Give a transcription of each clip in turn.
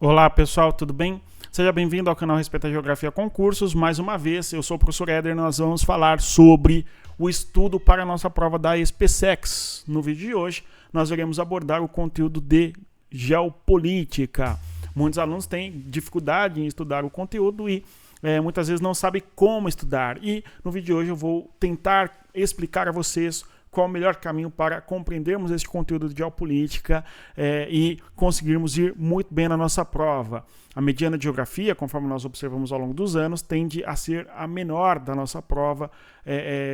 Olá pessoal, tudo bem? Seja bem-vindo ao canal Respeita a Geografia Concursos. Mais uma vez, eu sou o professor Éder e nós vamos falar sobre o estudo para a nossa prova da SPSEX. No vídeo de hoje, nós iremos abordar o conteúdo de geopolítica. Muitos alunos têm dificuldade em estudar o conteúdo e muitas vezes não sabem como estudar. E no vídeo de hoje eu vou tentar explicar a vocês qual o melhor caminho para compreendermos esse conteúdo de geopolítica e conseguirmos ir muito bem na nossa prova. A mediana de geografia, conforme nós observamos ao longo dos anos, tende a ser a menor da nossa prova,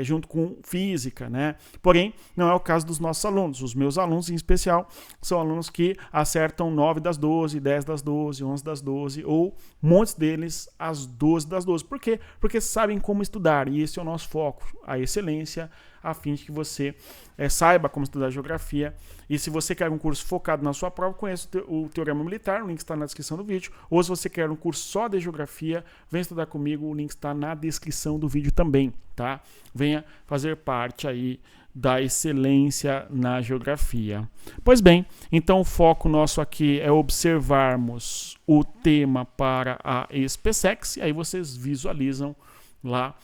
junto com física, né? Porém, não é o caso dos nossos alunos. Os meus alunos, em especial, são alunos que acertam 9 das 12, 10 das 12, 11 das 12, ou muitos deles as 12 das 12. Por quê? Porque sabem como estudar, e esse é o nosso foco, a excelência, a fim de que você saiba como estudar geografia. E se você quer um curso focado na sua prova, conheça o Teorema Militar, o link está na descrição do vídeo. Ou se você quer um curso só de geografia, vem estudar comigo, o link está na descrição do vídeo também, tá? Venha fazer parte aí da excelência na geografia. Pois bem, então o foco nosso aqui é observarmos o tema para a SPSEX, e aí vocês visualizam lá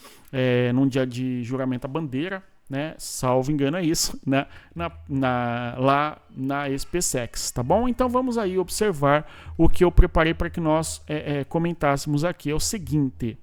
num dia de juramento à bandeira, né, salvo engano é isso, né, lá na SPSEX, tá bom? Então vamos aí observar o que eu preparei para que nós comentássemos aqui. É o seguinte,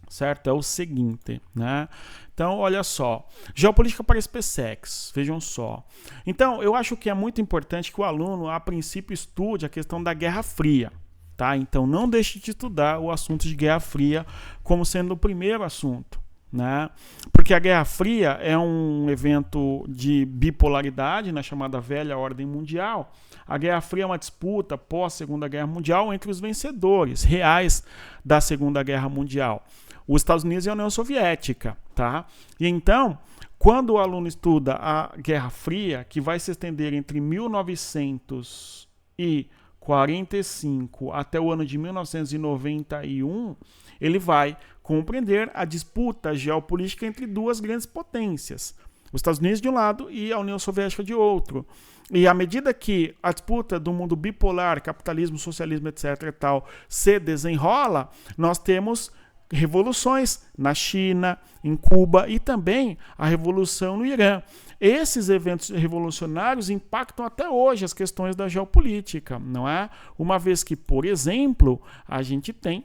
certo? É o seguinte, né? Então, olha só, geopolítica para SPSEX, vejam só. Então, eu acho que é muito importante que o aluno, a princípio, estude a questão da Guerra Fria, tá? Então, não deixe de estudar o assunto de Guerra Fria como sendo o primeiro assunto, né? Porque a Guerra Fria é um evento de bipolaridade na chamada velha ordem mundial. A Guerra Fria é uma disputa pós-Segunda Guerra Mundial entre os vencedores reais da Segunda Guerra Mundial, os Estados Unidos e a União Soviética, tá? E então, quando o aluno estuda a Guerra Fria, que vai se estender entre 1945 até o ano de 1991, ele vai compreender a disputa geopolítica entre duas grandes potências, os Estados Unidos de um lado e a União Soviética de outro. E à medida que a disputa do mundo bipolar, capitalismo, socialismo, etc. e tal, se desenrola, nós temos revoluções na China, em Cuba e também a revolução no Irã. Esses eventos revolucionários impactam até hoje as questões da geopolítica, não é? Uma vez que, por exemplo, a gente tem,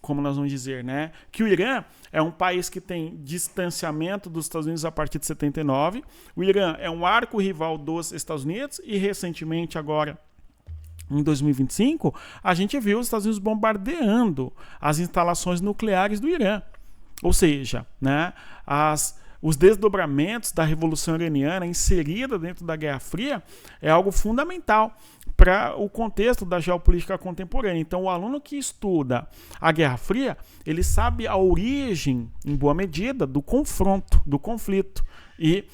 como nós vamos dizer, né, que o Irã é um país que tem distanciamento dos Estados Unidos a partir de 79. O Irã é um arco-rival dos Estados Unidos e, recentemente, agora, em 2025, a gente viu os Estados Unidos bombardeando as instalações nucleares do Irã. Ou seja, né, os desdobramentos da Revolução Iraniana inserida dentro da Guerra Fria é algo fundamental para o contexto da geopolítica contemporânea. Então, o aluno que estuda a Guerra Fria, ele sabe a origem, em boa medida, do confronto, do conflito e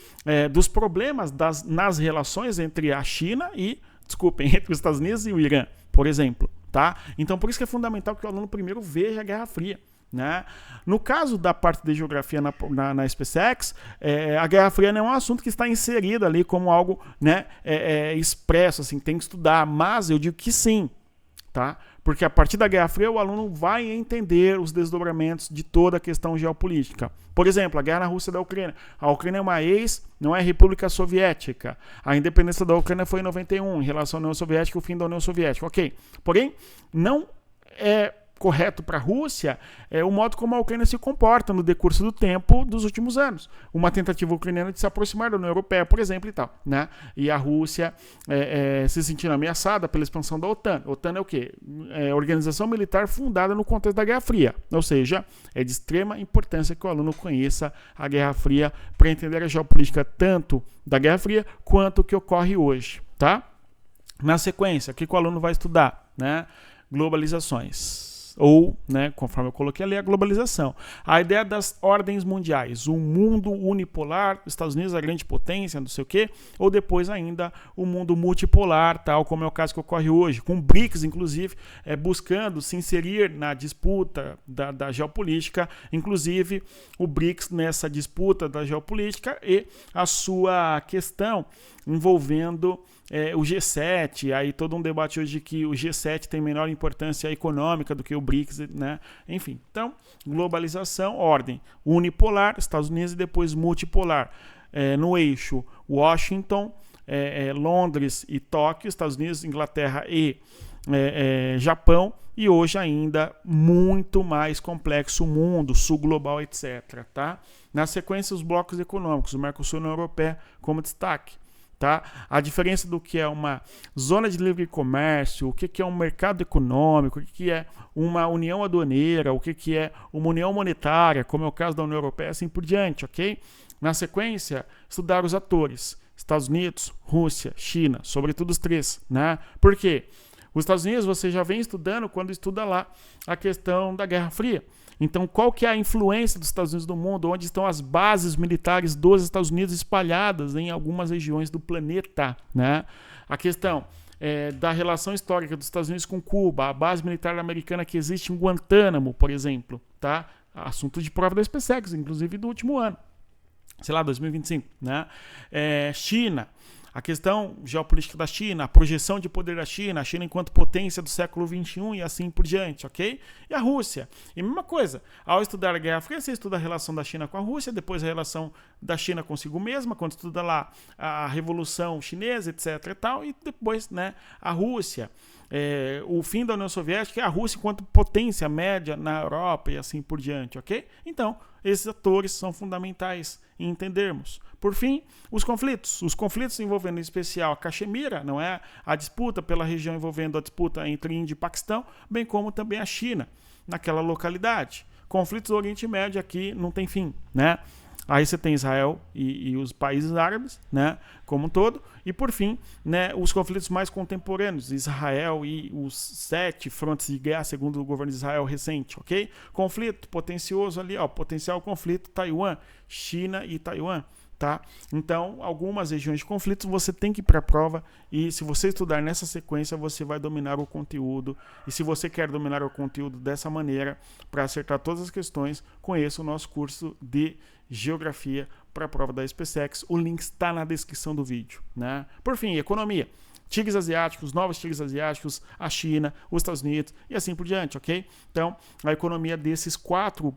dos problemas nas relações entre a China entre os Estados Unidos e o Irã, por exemplo, tá? Então, por isso que é fundamental que o aluno primeiro veja a Guerra Fria, né? No caso da parte de geografia na SPSEX, a Guerra Fria não é um assunto que está inserido ali como algo, né, expresso, assim, tem que estudar, mas eu digo que sim, tá? Porque a partir da Guerra Fria o aluno vai entender os desdobramentos de toda a questão geopolítica. Por exemplo, a guerra na Rússia e da Ucrânia. A Ucrânia é uma não é República Soviética. A independência da Ucrânia foi em 91, em relação à União Soviética, o fim da União Soviética. Ok. Porém, não é correto para a Rússia o modo como a Ucrânia se comporta no decurso do tempo dos últimos anos. Uma tentativa ucraniana de se aproximar da União Europeia, por exemplo, e tal, né? E a Rússia se sentindo ameaçada pela expansão da OTAN. A OTAN é o quê? É a organização militar fundada no contexto da Guerra Fria. Ou seja, é de extrema importância que o aluno conheça a Guerra Fria para entender a geopolítica tanto da Guerra Fria quanto o que ocorre hoje, tá? Na sequência, o que o aluno vai estudar, né? Globalizações. Ou, né, conforme eu coloquei ali, a globalização. A ideia das ordens mundiais, o mundo unipolar, Estados Unidos, a grande potência, não sei o quê, ou depois ainda o mundo multipolar, tal como é o caso que ocorre hoje, com o BRICS, inclusive, buscando se inserir na disputa da geopolítica, inclusive o BRICS nessa disputa da geopolítica e a sua questão envolvendo o G7, aí todo um debate hoje de que o G7 tem menor importância econômica do que o BRICS, né? Enfim, então, globalização, ordem unipolar, Estados Unidos, e depois multipolar. No eixo Washington, Londres e Tóquio, Estados Unidos, Inglaterra e Japão, e hoje ainda muito mais complexo o mundo, sul global, etc. Tá? Na sequência, os blocos econômicos, o Mercosul e a União Europeia como destaque. Tá? A diferença do que é uma zona de livre comércio, o que é um mercado econômico, o que é uma união aduaneira, o que é uma união monetária, como é o caso da União Europeia, assim por diante, ok? Na sequência, estudar os atores, Estados Unidos, Rússia, China, sobretudo os três, né? Por quê? Os Estados Unidos você já vem estudando quando estuda lá a questão da Guerra Fria. Então, qual que é a influência dos Estados Unidos no mundo? Onde estão as bases militares dos Estados Unidos espalhadas em algumas regiões do planeta, né? A questão da relação histórica dos Estados Unidos com Cuba, a base militar americana que existe em Guantánamo, por exemplo, tá? Assunto de prova da SpaceX, inclusive do último ano. Sei lá, 2025, né? China, a questão geopolítica da China, a projeção de poder da China, a China enquanto potência do século XXI e assim por diante, ok? E a Rússia, e a mesma coisa, ao estudar a Guerra Fria, você estuda a relação da China com a Rússia, depois a relação da China consigo mesma, quando estuda lá a Revolução Chinesa, etc e tal, e depois, né, a Rússia, o fim da União Soviética e a Rússia enquanto potência média na Europa e assim por diante, ok? Então, esses atores são fundamentais em entendermos. Por fim, os conflitos envolvendo em especial a Caxemira, não é? A disputa pela região envolvendo a disputa entre Índia e Paquistão, bem como também a China, naquela localidade. Conflitos do Oriente Médio aqui não tem fim, né? Aí você tem Israel e os países árabes, né, como um todo. E, por fim, né, os conflitos mais contemporâneos, Israel e os 7 frontes de guerra, segundo o governo de Israel recente, ok? Conflito potencioso ali, potencial conflito, Taiwan, China e Taiwan. Tá? Então, algumas regiões de conflitos você tem que ir para a prova e se você estudar nessa sequência, você vai dominar o conteúdo. E se você quer dominar o conteúdo dessa maneira, para acertar todas as questões, conheça o nosso curso de Geografia para a prova da SpaceX. O link está na descrição do vídeo. Né? Por fim, economia. Tigres asiáticos, novos tigres asiáticos, a China, os Estados Unidos e assim por diante, ok? Então, a economia desses 4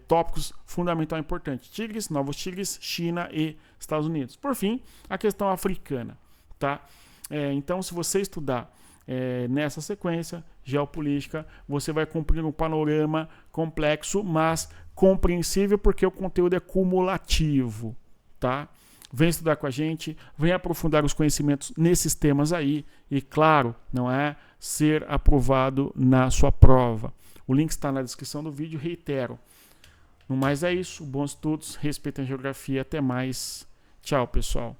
tópicos fundamental e importante: tigres, novos tigres, China e Estados Unidos. Por fim, a questão africana, tá? Então, se você estudar nessa sequência geopolítica, você vai cumprir um panorama complexo, mas compreensível, porque o conteúdo é cumulativo, tá? Vem estudar com a gente, vem aprofundar os conhecimentos nesses temas aí e, claro, não é ser aprovado na sua prova. O link está na descrição do vídeo, reitero. No mais é isso, bons estudos, respeitem a geografia, até mais. Tchau, pessoal.